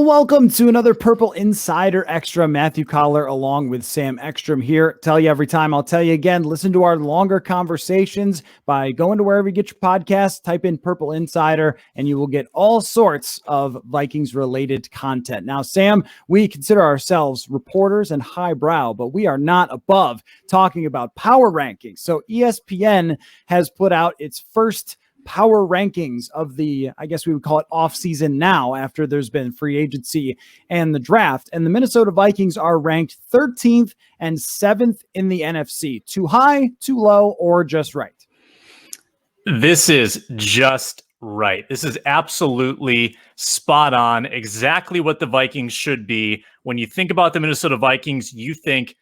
welcome to another Purple Insider Extra. Matthew Coller along with Sam Ekstrom here. Tell you every time, I'll tell you again, listen to our longer conversations by going to wherever you get your podcasts, type in Purple Insider, and you will get all sorts of Vikings related content. Now, Sam, we consider ourselves reporters and highbrow, but we are not above talking about power rankings. So ESPN has put out its first power rankings of the, I guess we would call it off season now, after there's been free agency and the draft. And the Minnesota Vikings are ranked 13th and 7th in the NFC. Too high, too low, or just right? This is just right. This is absolutely spot on. Exactly what the Vikings should be. When you think about the Minnesota Vikings, you think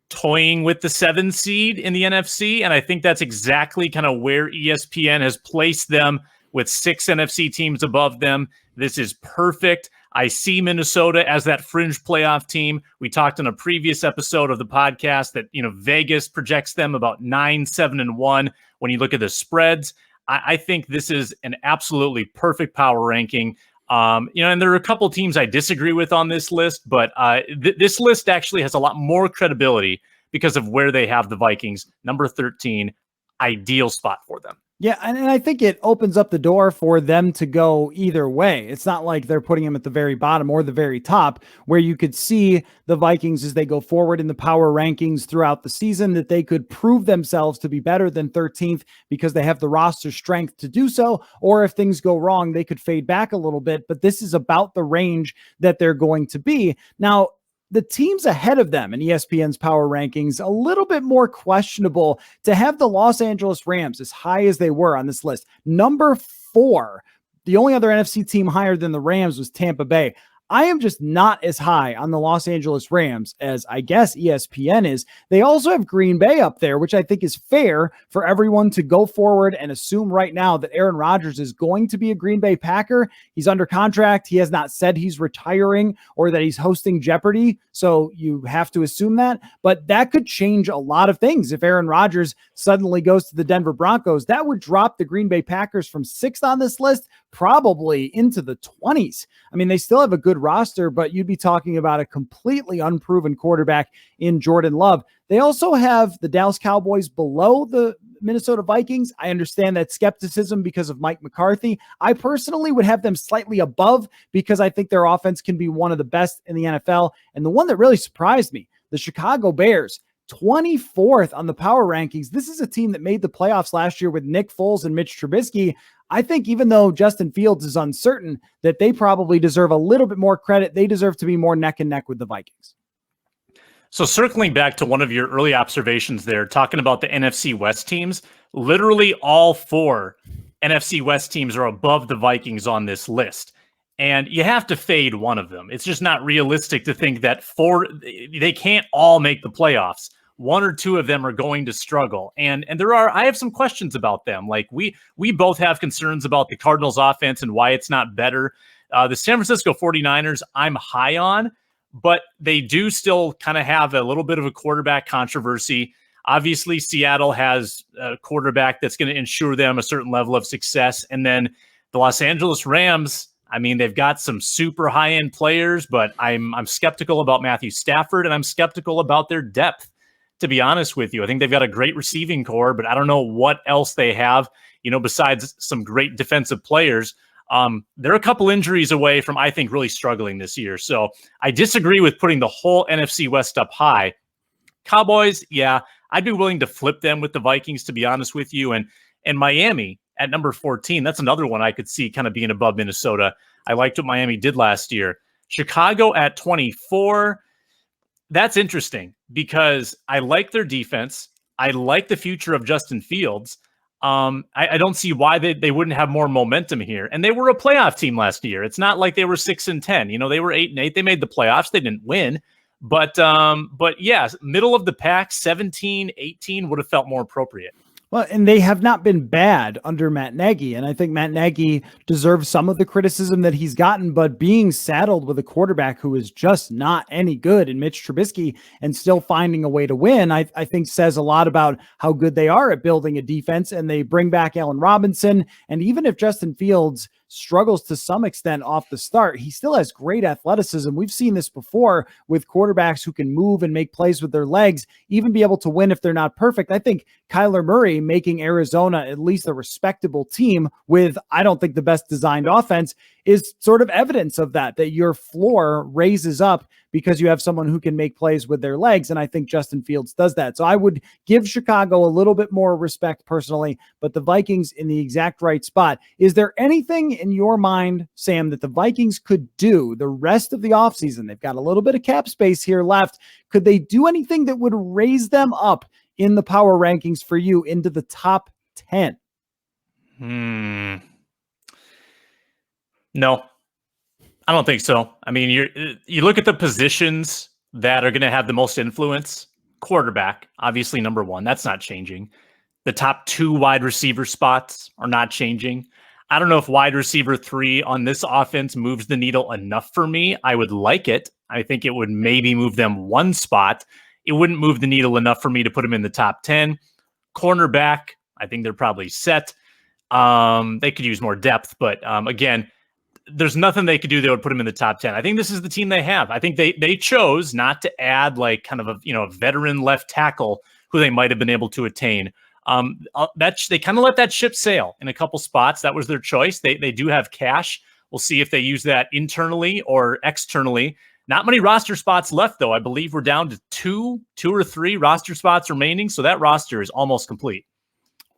toying with the 7th seed in the NFC. And I think that's exactly kind of where ESPN has placed them, with 6 NFC teams above them. This is perfect. I see Minnesota as that fringe playoff team. We talked in a previous episode of the podcast that, Vegas projects them about 9-7-1. When you look at the spreads, I think this is an absolutely perfect power ranking. And there are a couple teams I disagree with on this list, but this list actually has a lot more credibility because of where they have the Vikings, number 13, ideal spot for them. Yeah, and I think it opens up the door for them to go either way. It's not like they're putting them at the very bottom or the very top, where you could see the Vikings as they go forward in the power rankings throughout the season, that they could prove themselves to be better than 13th because they have the roster strength to do so. Or if things go wrong, they could fade back a little bit. But this is about the range that they're going to be. Now, the teams ahead of them in ESPN's power rankings, a little bit more questionable. To have the Los Angeles Rams as high as they were on this list, number 4, the only other NFC team higher than the Rams was Tampa Bay. I am just not as high on the Los Angeles Rams as I guess ESPN is. They also have Green Bay up there, which I think is fair for everyone to go forward and assume right now that Aaron Rodgers is going to be a Green Bay Packer. He's under contract. He has not said he's retiring or that he's hosting Jeopardy. So you have to assume that, but that could change a lot of things. If Aaron Rodgers suddenly goes to the Denver Broncos, that would drop the Green Bay Packers from 6th on this list, probably into the 20s. I mean, they still have a good roster, but you'd be talking about a completely unproven quarterback in Jordan Love. They also have the Dallas Cowboys below the Minnesota Vikings. I understand that skepticism because of Mike McCarthy. I personally would have them slightly above because I think their offense can be one of the best in the NFL. And the one that really surprised me, the Chicago Bears, 24th on the power rankings. This is a team that made the playoffs last year with Nick Foles and Mitch Trubisky. I think even though Justin Fields is uncertain, that they probably deserve a little bit more credit. They deserve to be more neck and neck with the Vikings. So circling back to one of your early observations there, talking about the NFC West teams, literally all 4 NFC West teams are above the Vikings on this list. And you have to fade one of them. It's just not realistic to think that they can't all make the playoffs. 1 or 2 of them are going to struggle. And I have some questions about them. Like we both have concerns about the Cardinals offense and why it's not better. The San Francisco 49ers, I'm high on, but they do still kind of have a little bit of a quarterback controversy. Obviously, Seattle has a quarterback that's going to ensure them a certain level of success. And then the Los Angeles Rams, I mean, they've got some super high-end players, but I'm skeptical about Matthew Stafford, and I'm skeptical about their depth, to be honest with you. I think they've got a great receiving core, but I don't know what else they have, besides some great defensive players. They're a couple injuries away from, I think, really struggling this year. So I disagree with putting the whole NFC West up high. Cowboys, yeah, I'd be willing to flip them with the Vikings, to be honest with you. And Miami at number 14, that's another one I could see kind of being above Minnesota. I liked what Miami did last year. Chicago at 24, that's interesting because I like their defense. I like the future of Justin Fields. I don't see why they wouldn't have more momentum here. And they were a playoff team last year. It's not like they were 6-10. They were 8-8. They made the playoffs. They didn't win. But yeah, middle of the pack, 17-18 would have felt more appropriate. Well, and they have not been bad under Matt Nagy. And I think Matt Nagy deserves some of the criticism that he's gotten, but being saddled with a quarterback who is just not any good in Mitch Trubisky and still finding a way to win, I think says a lot about how good they are at building a defense. And they bring back Allen Robinson. And even if Justin Fields struggles to some extent off the start, he still has great athleticism. We've seen this before with quarterbacks who can move and make plays with their legs, even be able to win if they're not perfect. I think Kyler Murray making Arizona at least a respectable team with, I don't think, the best designed offense is sort of evidence of that your floor raises up because you have someone who can make plays with their legs. And I think Justin Fields does that. So I would give Chicago a little bit more respect personally, but the Vikings in the exact right spot. Is there anything in your mind, Sam, that the Vikings could do the rest of the offseason? They've got a little bit of cap space here left. Could they do anything that would raise them up in the power rankings for you into the top 10? No, I don't think so. I mean, you look at the positions that are going to have the most influence. Quarterback, obviously number one. That's not changing. The top 2 wide receiver spots are not changing. I don't know if wide receiver 3 on this offense moves the needle enough for me. I would like it. I think it would maybe move them 1 spot. It wouldn't move the needle enough for me to put them in the top 10. Cornerback, I think they're probably set. They could use more depth, but again, there's nothing they could do that would put them in the top 10. I think this is the team they have. I think they chose not to add like kind of a veteran left tackle who they might have been able to attain. They kind of let that ship sail in a couple spots. That was their choice. They do have cash. We'll see if they use that internally or externally. Not many roster spots left, though. I believe we're down to two or three roster spots remaining. So that roster is almost complete.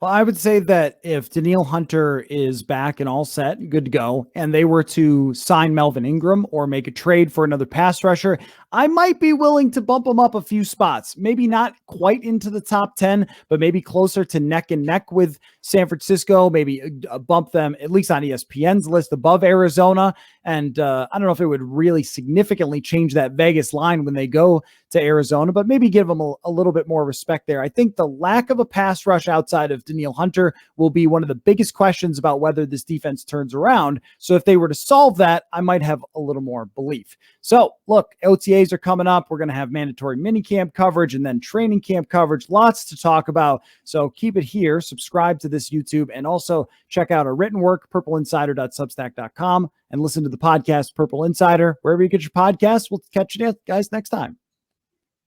Well, I would say that if Danielle Hunter is back and all set, good to go, and they were to sign Melvin Ingram or make a trade for another pass rusher, I might be willing to bump them up a few spots. Maybe not quite into the top 10, but maybe closer to neck and neck with San Francisco, maybe bump them at least on ESPN's list above Arizona. And I don't know if it would really significantly change that Vegas line when they go to Arizona, but maybe give them a little bit more respect there. I think the lack of a pass rush outside of Danielle Hunter will be one of the biggest questions about whether this defense turns around. So if they were to solve that, I might have a little more belief. So look, OTAs are coming up. We're going to have mandatory minicamp coverage and then training camp coverage. Lots to talk about. So keep it here. Subscribe to this YouTube and also check out our written work, purpleinsider.substack.com, and listen to the podcast Purple Insider wherever you get your podcasts. We'll catch you guys next time.